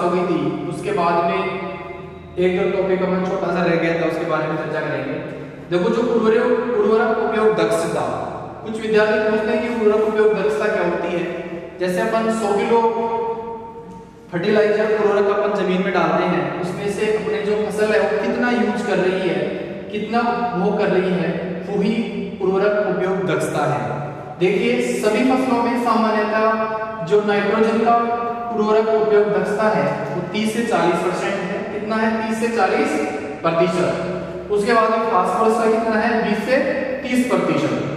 हो गई थी, उसके बाद में एक दो टॉपिक हमें छोटा सा रह गया था, उसके बारे में चर्चा करेंगे। देखो जो उर्वरक उपयोग दक्षता, कुछ विद्यार्थी पूछते हैं कि उर्वरक उपयोग दक्षता क्या होती है। जैसे अपन 100 किलो फर्टिलाइजर उर्वरक अपन जमीन में डालते हैं, उसमें से अपने जो फसल है वो कितना यूज कर रही है, कितना वो कर रही है, वही उर्वरक उपयोग दक्षता है। देखिए सभी फसलों में सामान्यतः जो नाइट्रोजन का उर्वरक उपयोग दक्षता है वो 30 से 40% है। कितना है? 30 से 40%। उसके बाद में फास्फोरस का कितना है? 20 से 30%।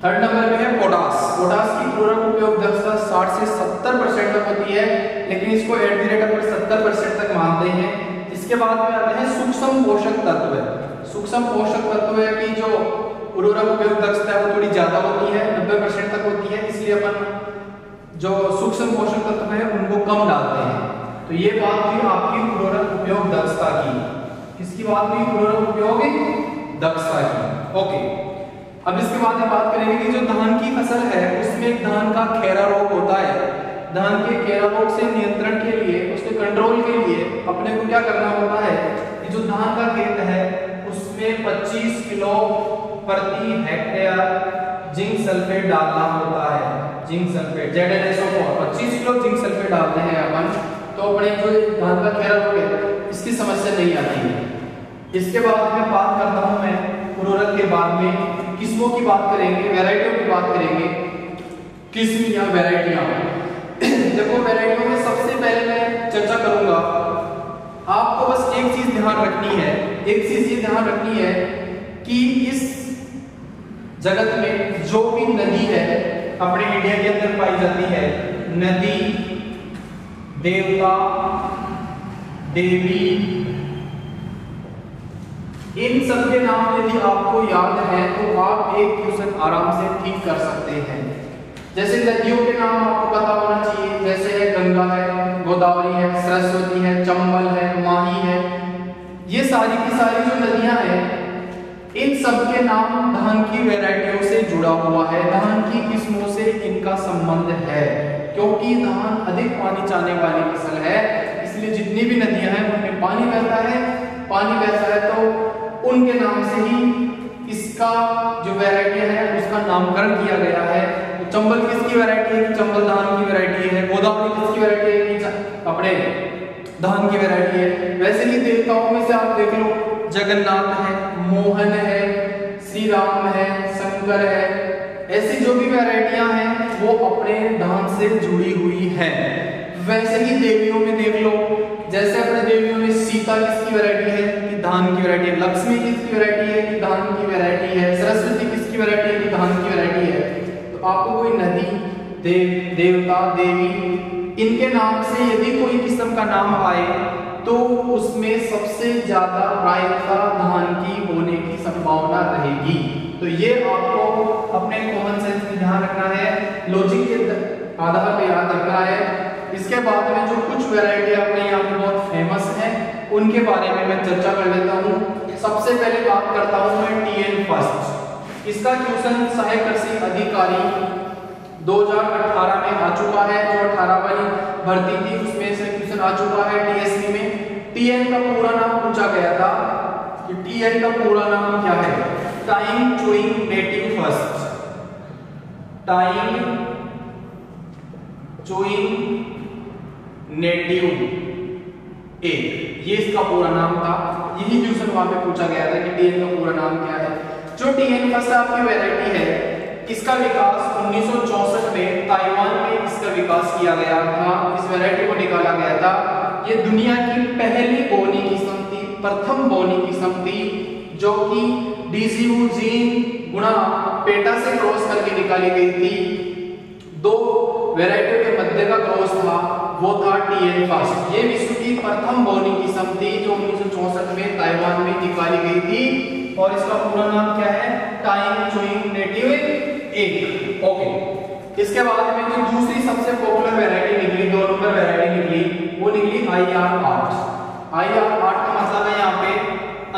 थर्ड नंबर पे है पोटास। पोटास की उर्वरक उपयोग दक्षता 60 से 70% तक होती है, लेकिन इसको एट द रेट अपन 70% तक मानते हैं। इसके बाद में आते हैं सूक्ष्म पोषक तत्व। सूक्ष्म पोषक तत्व की जो उर्वरक उपयोग दक्षता है वो थोड़ी ज्यादा होती है, 90% तक होती है, इसलिए अपन जो सूक्ष्म पोषक तत्व है उनको कम डालते हैं। तो ये बात हुई आपकी उर्वरक उपयोग दक्षता की। किसकी बात हुई? उर्वरक उपयोग दक्षता की। ओके, अब इसके बाद हम बात करेंगे कि जो धान की फसल है उसमें धान का खैरा रोग होता है। धान के खैरा रोग से नियंत्रण के लिए, उसके कंट्रोल के लिए अपने को क्या करना होता है कि जो धान का खेत है उसमें 25 किलो प्रति हेक्टेयर जिंक सल्फेट डालना होता है। Zinc sulphate ZnSO4 25 kilo zinc sulphate डालते हैं अपन, तो अपने जो धान का खैरा रोग है इसकी समस्या नहीं आती है। इसके बाद में बात करता हूं मैं उर्वरक के बाद में किस्मों की बात करेंगे, वैरायटियों की बात करेंगे। किस्म या वैरायटियां, देखो वैरायटियों में सबसे पहले मैं चर्चा करूंगा, आपको बस एक चीज ध्यान रखनी है, एक चीज ये ध्यान रखनी है कि इस जगत में जो भी नदी है अपने इंडिया के अंदर पाई जाती है, नदी, देवता, देवी, इन सब के नाम यदि आपको याद है तो आप एक क्वेश्चन आराम से ठीक कर सकते हैं। जैसे नदियों के नाम आपको पता होना चाहिए, जैसे है गंगा है, गोदावरी है, सरस्वती है, चंबल है, माही है। ये सारी की सारी जो नदियां हैं इन सब के नाम धान की वैरायटियों से जुड़ा हुआ है, धान की किस्मों से इनका संबंध है, क्योंकि धान अधिक पानी चाहने वाली फसल है, इसलिए जितनी भी नदियां हैं उनमें पानी बहता है। पानी बहता है तो उनके नाम से ही इसका जो वैरायटी है उसका नामकरण किया गया है। तो चंबल किसकी वैरायटी है? कि चंबल धान की वैरायटी है। गोदावरी किसकी वैरायटी है? कि अपने धान की वैरायटी है। वैसे ही देवताओं में से आप देख लो, जगन्नाथ है, मोहन है, श्री राम है, शंकर है, ऐसी जो भी वैरायटियां हैं वो अपने धान से जुड़ी हुई है। वैसे ही देवियों में देख लो, जैसे अपने देवियों में सीता किसकी वैरायटी है? कि धान की वैरायटी है। लक्ष्मी किसकी वैरायटी है? कि धान की वैरायटी है। सरस्वती किसकी वैरायटी है? कि धान की वैरायटी है। तो आपको कोई नदी, देवता, देवी, इनके नाम से यदि कोई किस्म का नाम आए तो उसमें सबसे ज्यादा प्रायिकता धान की होने की संभावना रहेगी। तो ये आपको अपने कॉमन सेंस में ध्यान रखना है, लॉजिक के आधार पर याद रखना है। इसके बाद में जो कुछ वैरायटी अपने यहाँ पे बहुत फेमस है उनके बारे में मैं चर्चा कर लेता हूँ। सबसे पहले बात करता हूँ मैं TN फर्स्ट। इसका क्वेश्चन सहायक कृषि अधिकारी 2018 में आ चुका है, जो 18 वाली भर्ती थी उसमें से क्वेश्चन आ चुका है TSC में। TN का पूरा नाम पूछा गया था कि TN का पूरा नाम क्या है? टाइम चोइंग नेटिव फर्स्ट। टाइम चोइंग नेटिव 1, ये इसका पूरा नाम था। यही क्वेश्चन वहां पे पूछा गया था कि TN का पूरा नाम क्या है। जो TN फर्स्ट आपकी वैरायटी है इसका विकास 1964 में ताइवान में इसका विकास किया गया था, इस वैरायटी को निकाला गया था। ये दुनिया की पहली बोनी किस्म थी, प्रथम बोनी किस्म थी, जो कि DCU जीन गुणा पेटा से क्रॉस करके निकाली गई थी। दो वैरायटियों के मध्य का क्रॉस था, वो था TN फर्स्ट। ये विश्व की प्रथम बोनी किस्म थी जो 1964 में ताइवान में निकाली गई थी, और इसका पूरा नाम क्या है? टाइम चोइंग नेटिव 1। ओके, इसके बाद में जो दूसरी सबसे पॉपुलर वैरायटी निकली, 2 नंबर वैरायटी निकली, वो निकली IR8। IR8 का मतलब है यहाँ पे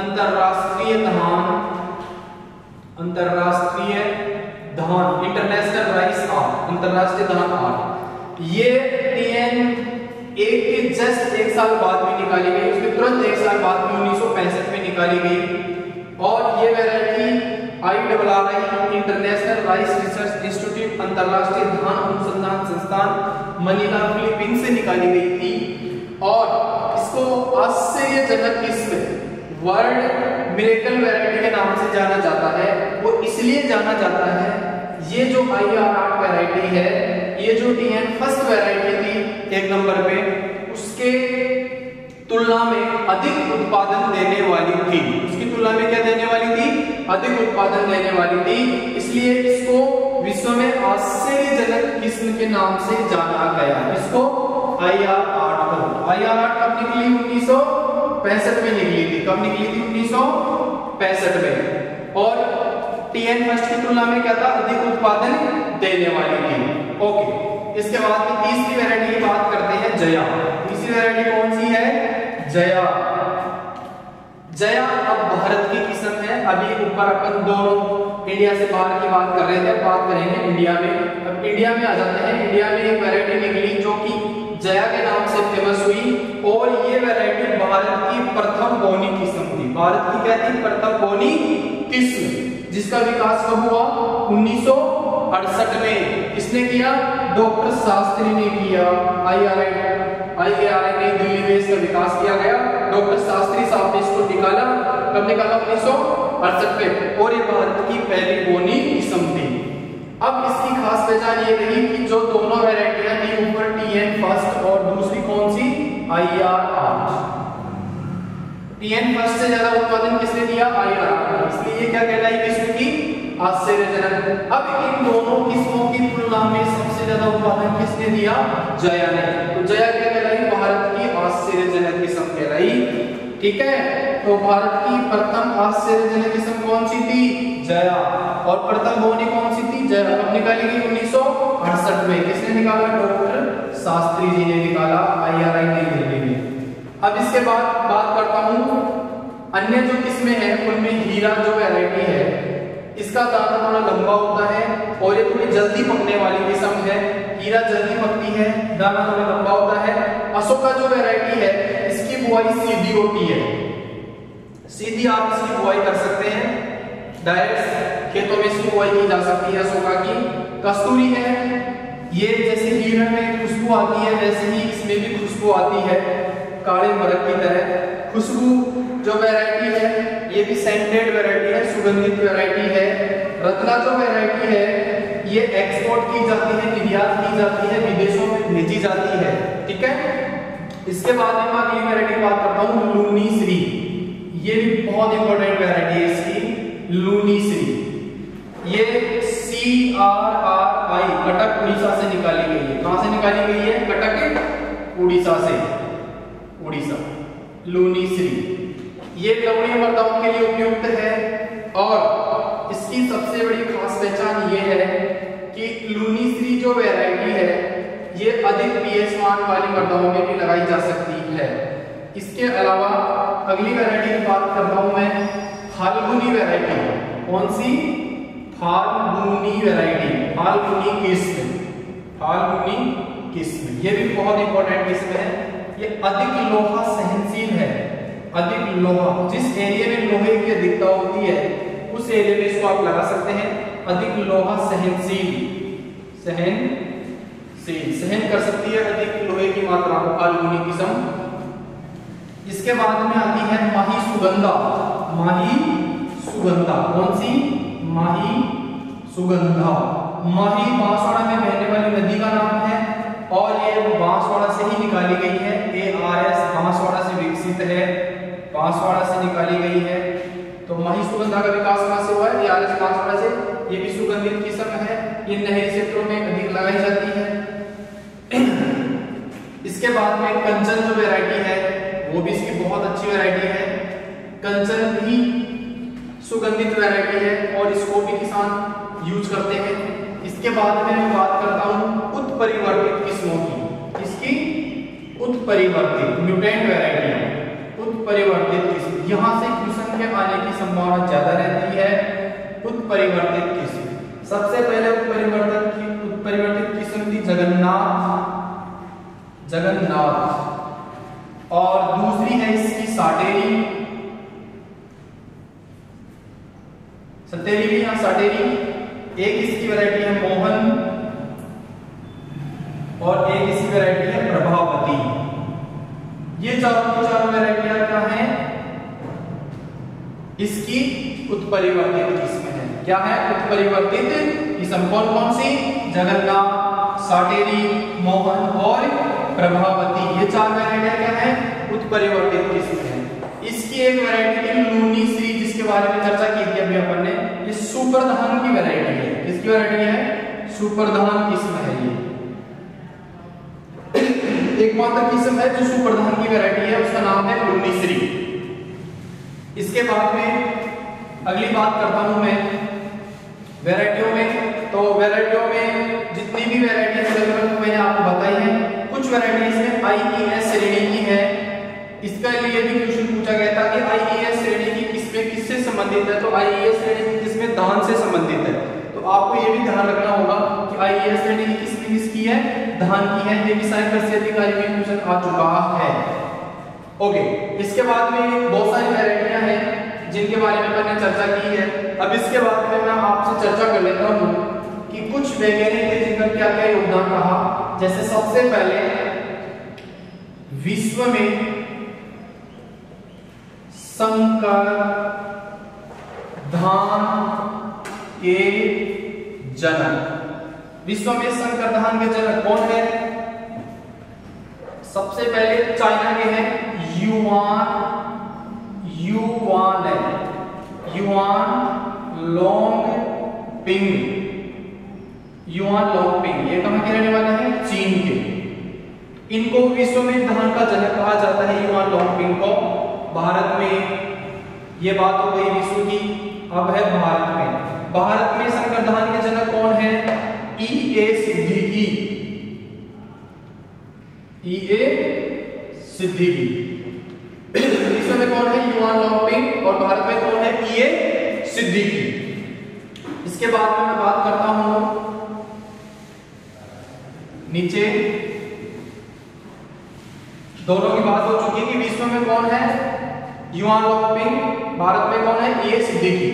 अंतरराष्ट्रीय धान, अंतरराष्ट्रीय धान, इंटरनेशनल राइस 8, अंतरराष्ट्रीय धान 8। ये TN एक के जस्ट 1 साल बाद में निकाली गई, उसके तुरंत 1 साल बाद में 1965 में निकाली गई। और ये variety IRRI international rice research institute अंतरराष्ट्रीय धान अनुसंधान संस्थान मनीला फिलीपींस से निकाली गई थी। और इसको आश्चर्यजनक किस्म वर्ल्ड मिरेकल वैरायटी के नाम से जाना जाता है। वो इसलिए जाना जाता है, ये जो IR8 वैरायटी है, ये जो TN फर्स्ट वैरायटी थी 1 नंबर पे, उसके तुलना में अधिक उत्पादन देने वाली थी। उसकी तुलना में क्या देने वाली थी? अधिक उत्पादन देने वाली थी। इसलिए इसको विश्व में आश्चर्यजनक किस्म के नाम से जाना गया। इसको IR8 को। IR8 कब निकली? 1965 में निकली थी। कब निकली थी? 1965 में। और TN फर्स्ट की तुलना में क्या था? अधिक उत्पादन देने वाली थी। ओके, इसके बाद में तीसरी वैरायटी की बात करते हैं, जया। तीसरी वैरायटी कौन सी है? जया। जया अब भारत की किस्म है। अभी ऊपर अपन दोनों इंडिया से बाहर की बात कर रहे थे, बात करेंगे इंडिया में। अब इंडिया में आ जाते हैं। इंडिया में एक वैरायटी निकली जो कि जया के नाम से फेमस हुई, और ये वैरायटी भारत की प्रथम बोनी किस्म थी। भारत की क्या थी? प्रथम बोनी किस्म, जिसका विकास कब हुआ? 1968 में। किसने किया? डॉक्टर शास्त्री ने किया। IRI नई दिल्ली में इसका विकास किया गया। डॉक्टर शास्त्री साहब ने इसको निकाला। कब निकाला? 1968 में। और ये भारत की पहली बोनी किस्म थी। अब इसकी खास पहचान ये रही कि जो दोनों वैरायटियां थी, ऊपर TN फर्स्ट और दूसरी कौन सी? IR8। TN फर्स्ट से ज्यादा उत्पादन किसने दिया? IR8। इसलिए ये क्या कहलाई किस्म की? आश्चर्यजनक। अब इन दोनों किस्मों की तुलना में सबसे ज्यादा उत्पादन किसने दिया? जया ने। तो जया क्या कहलाई? भारत की आश्चर्यजनक किस्म कहलाई। ठीक है, तो भारत की प्रथम आश्चर्यजनक किस्म कौन सी थी? जया। और प्रथम बोनी कौन सी थी? जया। कब निकाली गई? 1968 में। किसने निकाला? डॉक्टर शास्त्री जी ने निकाला, IRI नई दिल्ली में। अब इसके बाद बात करता हूं अन्य जो किस्में हैं, उनमें हीरा जो वैरायटी है, इसका दाना थोड़ा लंबा होता है और ये थोड़ी जल्दी पकने वाली किस्म है। हीरा जल्दी पकती है, दाना थोड़ा लंबा होता है। अशोका जो वैरायटी है, इसकी बुआई सीधी होती है। सीधी आप इसकी बुआई कर सकते हैं, डायरेक्ट खेतों में इसकी बुआई की जा सकती है अशोका की। कस्तूरी है, ये जैसे हीरा में खुशबू आती है, वैसे ही इसमें भी खुशबू आती है, काले मरक की तरह। खुशबू जो वैरायटी है, ये भी सेंटेड वैरायटी है, सुगंधित वैरायटी है। रत्ना जो वैरायटी है, ये एक्सपोर्ट की जाती है, निर्यात की जाती है, विदेशों में भेजी जाती है। ठीक है, इसके बाद में मैं अगली वैरायटी की बात करता हूँ, लूनी श्री। ये भी बहुत इंपॉर्टेंट वैरायटी है इसकी, लूनी श्री। ये CRRI कटक उड़ीसा से निकाली गई है। कहां से निकाली गई है? कटक उड़ीसा से, उड़ीसा। लूनी श्री ये लवणीय मृदाओं के लिए उपयुक्त है। और इसकी सबसे बड़ी खास पहचान ये है कि लूनी श्री जो वैरायटी है, ये अधिक pH मान वाली मृदाओं में भी लगाई जा सकती है। इसके अलावा अगली वैरायटी की बात करता हूं मैं, फाल्गुनी वैरायटी। कौन सी? फाल्गुनी वैरायटी, फाल्गुनी किस्म, फाल्गुनी किस्म। ये भी बहुत इंपॉर्टेंट किस्म है। ये अधिक लोहा सहनशील है, अधिक लोहा। जिस एरिया में लोहे की अधिकता होती है, उस एरिया में इसको आप लगा सकते हैं। अधिक लोहा सहनशील, सहन कर सकती है अधिक लोहे की मात्रा को, फाल्गुनी किस्म। इसके बाद में आती है माही सुगंधा। माही सुगंधा कौन सी? माही सुगंधा। माही बांसवाड़ा में बहने वाली नदी का नाम है और ये बांसवाड़ा से ही निकाली गई है। ARS बांसवाड़ा से विकसित है, बांसवाड़ा से निकाली गई है। तो माही सुगंधा का विकास कहां से हुआ है? ARS बांसवाड़ा से। ये भी सुगंधित किस्म है, ये नहरी क्षेत्रों में अधिक लगाई जाती है। इसके बाद में कंचन जो वैरायटी है, वो भी इसकी बहुत अच्छी वैरायटी है। कंचन भी सुगंधित वैरायटी है और इसको भी किसान यूज करते हैं। इसके बाद में मैं बात करता हूं उत्परिवर्तित किस्मों की। इसकी उत्परिवर्तित म्यूटेंट वैरायटी है, उत्परिवर्तित किस्म। यहां से क्वेश्चन के आने की संभावना ज्यादा रहती है। उत्परिवर्तित किस्म, सबसे पहले उत्परिवर्तित किस्म थी जगन्नाथ, जगन्नाथ। और दूसरी है इसकी साटेरी, सतेरी भी, यहाँ साटेरी। एक इसकी वैरायटी है मोहन और एक इसकी वैरायटी है प्रभावती। ये चारों की चारों वैरायटियां क्या हैं? इसकी उत्परिवर्तित किस्म है। क्या है? उत्परिवर्तित किस्म। कौन कौन सी? जगन्नाथ, साटेरी, मोहन और प्रभावती। ये चार वैरायटियां क्या है? उत्परिवर्तित किस्म है। इसकी एक वैरायटी है लूनी श्री, जिसके बारे में चर्चा की थी अभी अपन ने। ये सुपर धान की वैरायटी है। किसकी वैरायटी है? सुपर धान किस्म है। ये एकमात्र किस्म है जो सुपर धान की वैरायटी है, उसका नाम है लूनी श्री। इसके बाद में अगली बात करता हूं मैं वैरायटियों में। तो वैरायटियों में जितनी भी वैरायटी मैंने आपको बताई है, कुछ वैरायटी इसमें आईईएस श्रेणी की है। इसका लिए भी क्वेश्चन पूछा गया था कि आईईएस श्रेणी की किस्में किससे संबंधित है? तो आईईएस श्रेणी की किस्में धान से संबंधित है। तो आपको ये भी ध्यान रखना होगा कि आईईएस श्रेणी की किस्में किसकी है? धान की है। ये भी साइंस कृषि अधिकारी में क्वेश्चन आ चुका है। ओके, इसके बाद में बहुत सारी वैरायटियां हैं जिनके बारे में मैंने चर्चा की है। अब इसके बाद में मैं आपसे चर्चा कर लेता हूं कि कुछ वैज्ञानिक थे जिनका क्या क्या योगदान रहा। जैसे सबसे पहले विश्व में संकर धान के जनक, विश्व में संकर धान के जनक कौन है? सबसे पहले चाइना के हैं युआन लोंगपिंग। ये कहां के रहने वाले हैं? चीन के। इनको विश्व में धान का जनक कहा जाता है, युआन लोंगपिंग को। भारत में ये बात हो गई विश्व की। अब है भारत में। भारत में संकर धान के जनक कौन है? ईए सिद्दीकी। विश्व में कौन है? युआन लोंगपिंग। और भारत में कौन है? ईए सिद्दीकी। इसके बाद में मैं बात करता हूं नीचे, दोनों की बात हो चुकी है कि विश्व में कौन है? युआन लोंगपिंग। भारत में कौन है? ईए सिद्दीकी।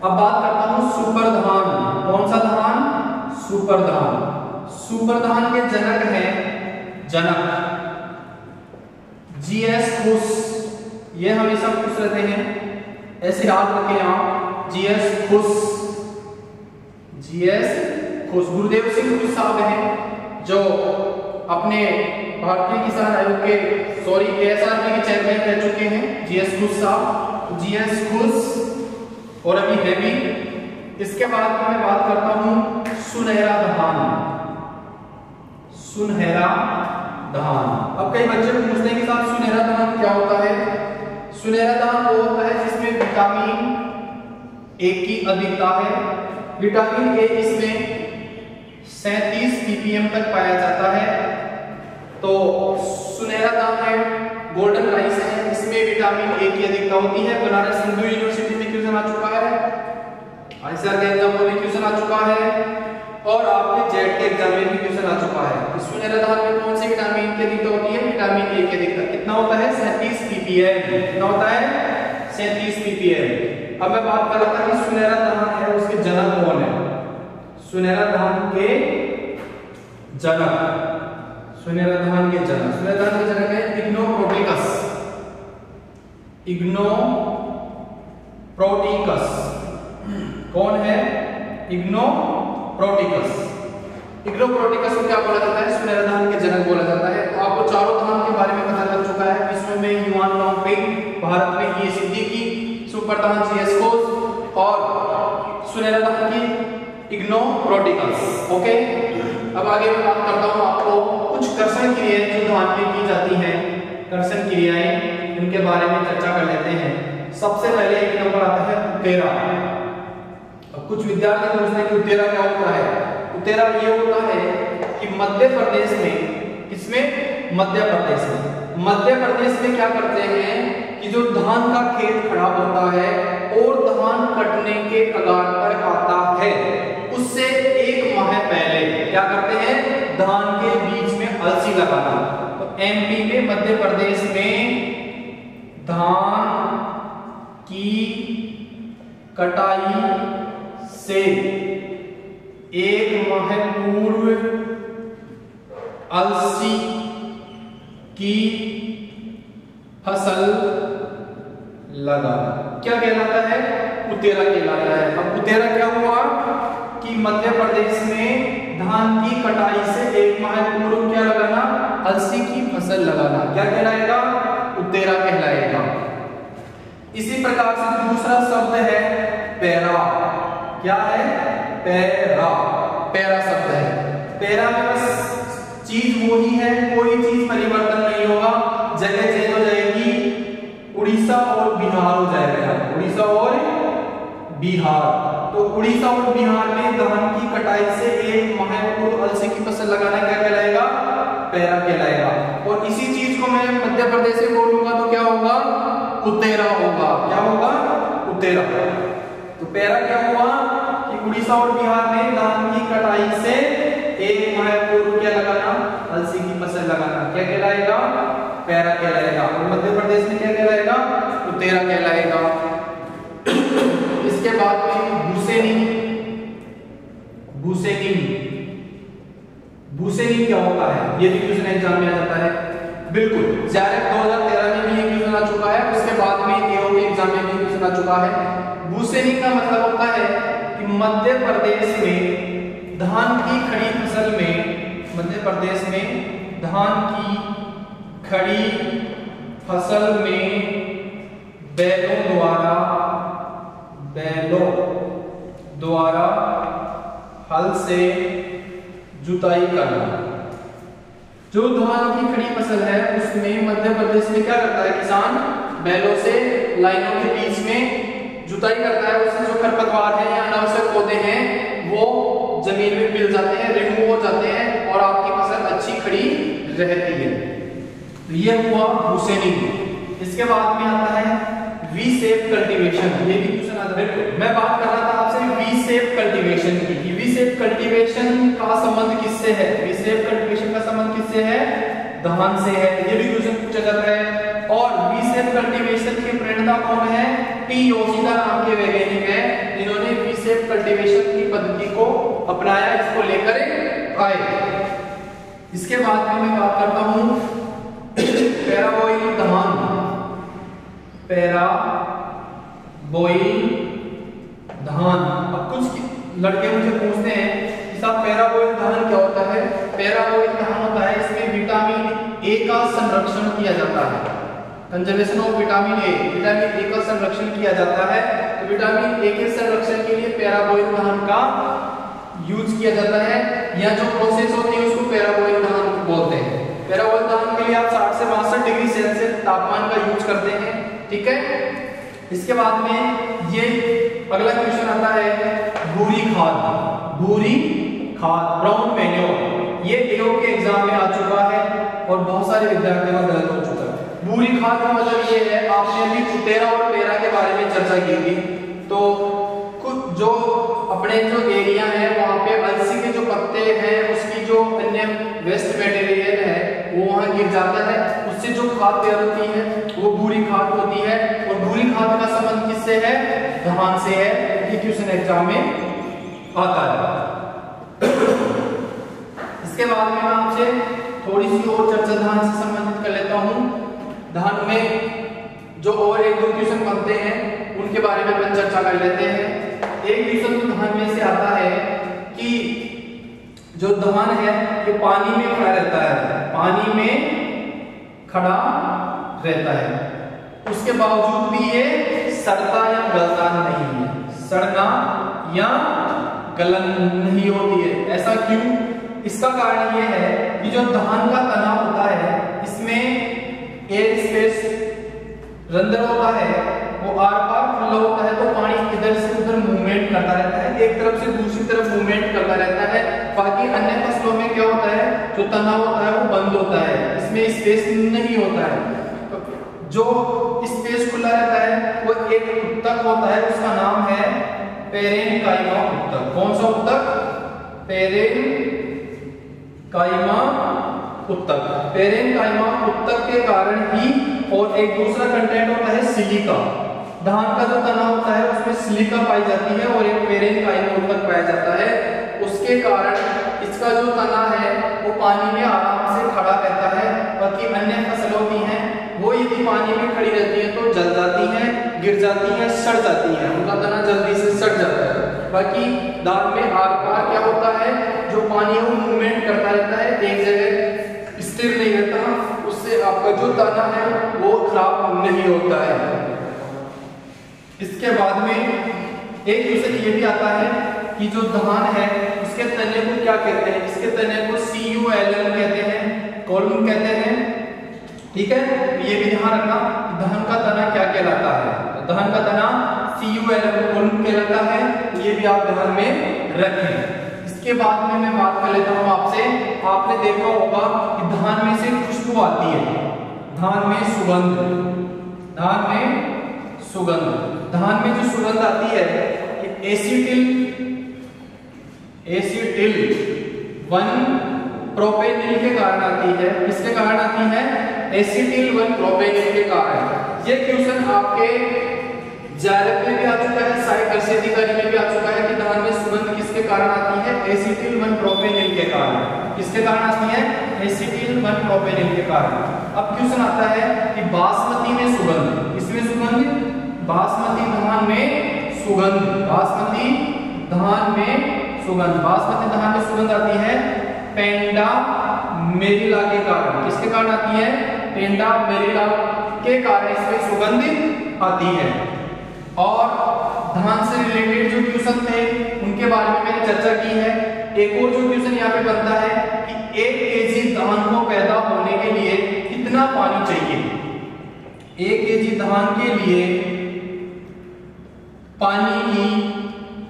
अब बात करता हूं सुपर धान। कौन सा धान? सुपर धान। सुपर धान के जनक हैं जीएस खुश। ये हमेशा खुश रहते हैं, ऐसे याद रखें आप। जीएस खुश गुरुदेव सिंह खुश साहब हैं, जो अपने भारतीय किसान आयोग के केएसआरपी के चेयरमैन रह चुके हैं। जीएस खुश साहब, जीएस खुश और अभी है भी। इसके बाद मैं बात करता हूं सुनहरा धान। अब कई बच्चे पूछते हैं कि साहब सुनहरा धान क्या होता है? सुनहरा धान वो होता है जिसमें विटामिन ए की अधिकता है। विटामिन ए इसमें 37 ppm तक पाया जाता है। तो सुनहरा धान है, गोल्डन राइस है, इसमें विटामिन ए की अधिकता होती है। बनारस हिंदू यूनिवर्सिटी में क्वेश्चन आ चुका है, आईसीआर के एग्जाम में क्वेश्चन आ चुका है, और आपके जेट के एग्जाम में भी क्वेश्चन आ चुका है। सुनहरा धान में कौन सी विटामिन की अधिकता होती है? विटामिन ए की अधिकता कितना होता है? 37 ppm। कितना होता है? 37 ppm। अब मैं बात कर रहा था कि सुनहरा धान है, उसके जनक कौन है? सुनहरा धान के जनक है इग्नोप्रोटिकस। कौन है? इग्नोप्रोटिकस को क्या बोला जाता है? सुनहरा धान के जनक बोला जाता है। तो आपको चारों धान के बारे में पता लग चुका है। विश्व में युआन लोंगपिंग, भारत में ईए सिद्दीकी, सुपर धान जीएस खुश और सुनहरा धान की इग्नोप्रोटिकस। ओके, अब आगे मैं बात करता हूं आपको कुछ कर्षण क्रियाएं जो धान में की जाती हैं। कर्षण क्रियाएं, इनके बारे में चर्चा कर लेते हैं। सबसे पहले एक नंबर आता है उत्तेरा। अब कुछ विद्यार्थी पूछते हैं कि उत्तेरा क्या होता है? उत्तेरा ये होता है कि मध्य प्रदेश में, इसमें मध्य प्रदेश में क्या करते हैं कि जो धान का खेत खराब होता है और धान कटने के कगार पर आता है, उससे एक माह पहले क्या करते हैं? धान के बीच में अलसी लगाना। तो एमपी में, मध्य प्रदेश में धान की कटाई से 1 माह पूर्व अलसी की फसल लगाना। क्या कहलाता है? उतेरा कहलाता है। अब उतेरा क्या हुआ कि मध्य प्रदेश में धान की कटाई से 1 माह पूर्व क्या लगाना? अलसी की फसल लगाना। क्या कहलाएगा? उतेरा कहलाएगा। इसी प्रकार से दूसरा शब्द है पैरा। क्या है? पैरा। पैरा शब्द है। पैरा में बस चीज वही है, कोई चीज परिवर्तन नहीं होगा, जगह चेंज हो जाएगी, उड़ीसा और बिहार हो जाएगा। उड़ीसा और बिहार। तो उड़ीसा और बिहार में धान की कटाई से 1 माह पूर्व अलसी की फसल लगाना क्या कहलाएगा? पैरा कहलाएगा। और इसी चीज को मैं मध्य प्रदेश से बोलूंगा तो क्या होगा? उतेरा होगा। क्या होगा? उतेरा। तो पैरा क्या हुआ कि उड़ीसा और बिहार में धान की कटाई से 1 माह पूर्व क्या लगाना? अलसी की फसल लगाना। क्या कहलाएगा? पैरा कहलाएगा। और मध्य प्रदेश में क्या कहलाएगा? उतेरा कहलाएगा। इसके बाद में भूसेनिंग। भूसेनिंग भूसेनिंग क्या होता है? ये भी क्वेश्चन एग्जाम में आ जाता है। बिल्कुल, JARF 2013 में भी ये क्वेश्चन आ चुका है, उसके बाद में AO के एग्जाम में भी क्वेश्चन आ चुका है। भूसेनिंग का मतलब होता है कि मध्य प्रदेश में धान की खड़ी फसल में, मध्य प्रदेश में धान की खड़ी फसल में बैलों द्वारा हल से जुताई करना। जो धान की खड़ी फसल है उसमें मध्य प्रदेश में क्या करता है किसान? बैलों से लाइनों के बीच में जुताई करता है। उससे जो खरपतवार है या अनावश्यक पौधे हैं वो जमीन में मिल जाते हैं, रिमूव हो जाते हैं और आपकी फसल अच्छी खड़ी रहती है। तो ये हुआ भूसेनिंग। इसके बाद में आता है वी शेप कल्टीवेशन। ये भी क्वेश्चन आता है। मैं बात कर रहा था आपसे वी शेप कल्टीवेशन की। वी शेप कल्टीवेशन का संबंध किससे है? वी शेप कल्टीवेशन का संबंध किससे है? धान से है। ये भी क्वेश्चन पूछा जाता है। और वी शेप कल्टीवेशन के प्रणेता कौन है? टी योशिदा नाम के वैज्ञानिक हैं, जिन्होंने वी शेप कल्टीवेशन की पद्धति को अपनाया, इसको लेकर आए। इसके बाद में मैं बात करता हूं पैराबोइल धान। पैराबोइल धान। अब कुछ लड़के मुझे पूछते हैं कि साहब पैराबोइल धान क्या होता है? पैराबोइल धान होता है, इसमें विटामिन ए का संरक्षण किया जाता है। Conservation of vitamin A, vitamin A का संरक्षण किया जाता है। तो विटामिन ए के संरक्षण के लिए पैराबोइल धान का यूज किया जाता है। यह जो प्रोसेस होती है उसको पैराबोइल धान बोलते हैं। पैराबोइल धान के लिए आप 60 से 62 डिग्री सेल्सियस तापमान का यूज करते हैं। ठीक है। इसके बाद में ये अगला क्वेश्चन आता है भूरी खाद। भूरी खाद, ब्राउन मैन्योर। ये AO के एग्जाम में आ चुका है और बहुत सारे विद्यार्थियों का गलत हो चुका है। भूरी खाद का मतलब ये है, आपने अभी उतेरा और पैरा के बारे में चर्चा की थी, तो कुछ जो अपने जो एरिया है वहाँ पे अलसी के जो पत्ते हैं उसकी जो अन्य वेस्ट मटेरियल है वो वहाँ गिर जाता है, उससे जो खाद तैयार होती है वो भूरी खाद होती है। और भूरी खाद का संबंध किससे है? धान से है। ये क्वेश्चन एग्जाम में आता है। इसके बाद में मैं आपसे थोड़ी सी और चर्चा धान से संबंधित कर लेता हूँ। धान में जो और एक दो क्वेश्चन बनते हैं उनके बारे में अपन चर्चा कर लेते हैं। एक क्वेश्चन तो धान में से आता है कि जो धान है ये पानी में खड़ा रहता है, पानी में खड़ा रहता है, उसके बावजूद भी ये सड़ता या गलता नहीं है, सड़ना या गलन नहीं होती है। ऐसा क्यों? इसका कारण ये है कि जो धान का तना होता है इसमें एयर स्पेस रंध्र होता है, वो आर पार खुला होता है, तो पानी इधर से उधर मूवमेंट करता रहता है, एक तरफ से दूसरी तरफ मूवमेंट करता रहता है। बाकी अन्य फसलों में क्या होता है, जो तना होता है वो बंद होता है, इसमें स्पेस नहीं होता है। जो स्पेस खुला रहता है वो एक उत्तक होता है, उसका नाम है पेरेनकाइमा उत्तक। कौन सा उत्तक? पेरेनकाइमा उत्तक। पेरेन्काइमा उत्तक के कारण ही, और एक दूसरा कंटेंट होता है सिलिका। धान का जो तना होता है उसमें सिलिका पाई जाती है और एक पेरेन्काइमा उत्तक पाया जाता है। उसके कारण इसका जो तना है वो पानी में आराम से खड़ा रहता है। बाकी अन्य फसल होती हैं वो यदि पानी में खड़ी रहती है तो जल जाती हैं, गिर जाती हैं, सड़ जाती हैं, उनका तना जल्दी से सड़ जाता है। बाकी धान में आर पार क्या होता है, जो पानी है वो मूवमेंट करता रहता है, एक जगह स्थिर नहीं रहता, उससे आपका जो तना है वो खराब नहीं होता है। इसके बाद में एक क्वेश्चन ये भी आता है कि जो धान है उसके तने को क्या कहते हैं। इसके तने को CULM कहते हैं, कॉलम कहते हैं। ठीक है, ये भी ध्यान रखना धान का तना क्या कहलाता है। धान का तना CULM कॉलम कहलाता है, ये भी आप ध्यान में रखें। इसके बाद में मैं बात कर लेता हूं आपसे। आपने देखा होगा कि धान में से खुशबू आती है, धान में सुगंध, धान में सुगंध। धान में जो सुगंध आती है एसिटिल 1 प्रोपेनिल के कारण आती है। किसके कारण आती है? एसिटिल 1 प्रोपेनिल के कारण। ये क्वेश्चन आपके जायरत में भी आ चुका है, सहायक कृषि अधिकारी में भी आ चुका है कि धान में सुगंध किसके कारण आती है? एसिटिल 1 प्रोपेनिल के कारण। किसके कारण आती है? एसिटिल 1 प्रोपेनिल के कारण। अब क्वेश्चन आता है कि बासमती में सुगंध, इसमें सुगंध, बासमती धान में सुगंध, बासमती धान में सुगंध, बासमती धान में सुगंध आती है पेंडा मेरिला के कारण। किसके कारण आती है? पेंडा मेरिला के कारण इसमें सुगंध आती है। और धान से रिलेटेड जो क्वेश्चन थे उनके बारे में मैंने चर्चा की है। एक और जो क्वेश्चन यहाँ पे बनता है कि 1 kg धान को पैदा होने के लिए कितना पानी चाहिए। 1 kg धान के लिए पानी की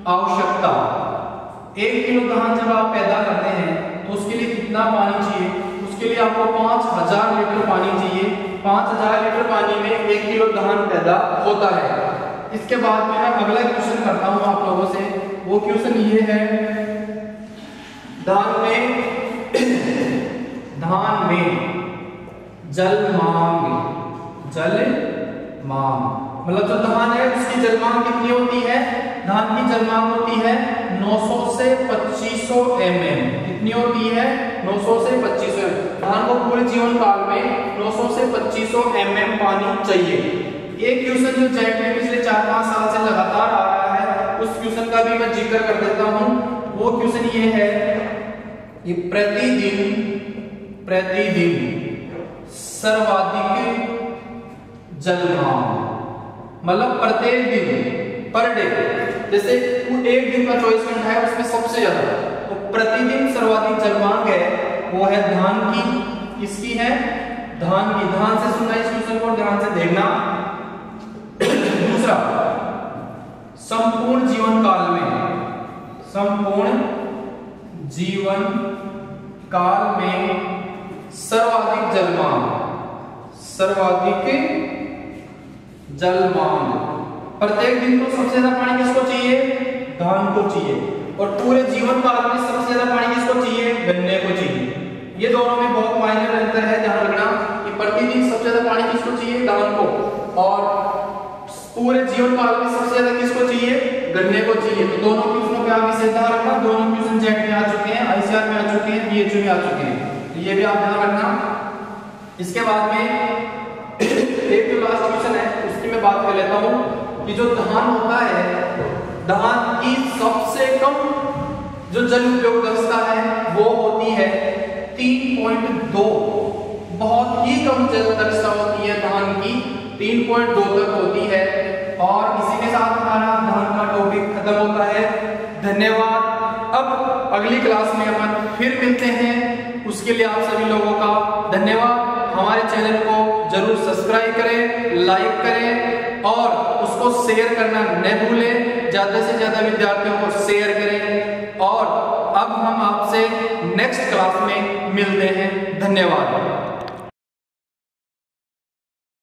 आवश्यकता, 1 किलो धान जब आप पैदा करते हैं तो उसके लिए कितना पानी चाहिए? उसके लिए आपको 5000 लीटर पानी चाहिए। 5000 लीटर पानी में 1 किलो धान पैदा होता है। इसके बाद में मैं अगला क्वेश्चन करता हूं आप लोगों से। वो क्वेश्चन ये है, धान में जल मांग, मतलब जो धान है उसकी जल मांग कितनी होती है? धान की जल मांग होती है 900 से 2500 mm। कितनी होती है? 900 से 2500 mm। धान को पूरे जीवन काल में 900 से 2500 mm पानी चाहिए। एक क्वेश्चन जो जेट में पिछले 4-5 साल से लगातार आ रहा है उस क्वेश्चन का भी मैं जिक्र कर देता हूं। वो क्वेश्चन ये है कि प्रतिदिन सर्वाधिक जल मांग, मतलब प्रत्येक दिन, पर डे, जैसे एक दिन का 24 घंटा है उसमें सबसे ज्यादा, तो प्रतिदिन सर्वाधिक जल मांग है वो है धान की। किसकी है? धान की। ध्यान से सुनना इस क्वेश्चन को, ध्यान से देखना। दूसरा, संपूर्ण जीवन काल में सर्वाधिक जल मांग, प्रत्येक दिन को सबसे ज्यादा पानी किसको चाहिए? धान को चाहिए। और पूरे जीवन काल में सबसे ज्यादा पानी किसको चाहिए? गन्ने को चाहिए। ये दोनों में बहुत मायने अंतर है, ध्यान रखना कि प्रतिदिन सबसे ज्यादा पानी किसको चाहिए? धान को। और पूरे जीवन काल में सबसे ज्यादा किसको चाहिए? गन्ने को चाहिए। तो दोनों क्वेश्चनों पे आप विशेष ध्यान रखना। दोनों क्वेश्चन जेट में आ चुके हैं, ICR में आ चुके हैं, BHU में आ चुके हैं, तो ये भी आप ध्यान रखना। इसके बाद में एक जो लास्ट क्वेश्चन है उसकी मैं बात कर लेता हूं कि जो धान होता है, धान की सबसे कम जो जल उपयोग दक्षता है वो होती है 3.2। बहुत ही कम जल दक्षता होती है धान की, 3.2 तक होती है। और इसी के साथ हमारा धान का टॉपिक खत्म होता है। धन्यवाद। अब अगली क्लास में अपन फिर मिलते हैं, उसके लिए आप सभी लोगों का धन्यवाद। हमारे चैनल को जरूर सब्सक्राइब करें, लाइक करें और उसको शेयर करना न भूलें। ज्यादा से ज्यादा विद्यार्थियों को शेयर करें। और अब हम आपसे नेक्स्ट क्लास में मिलते हैं। धन्यवाद।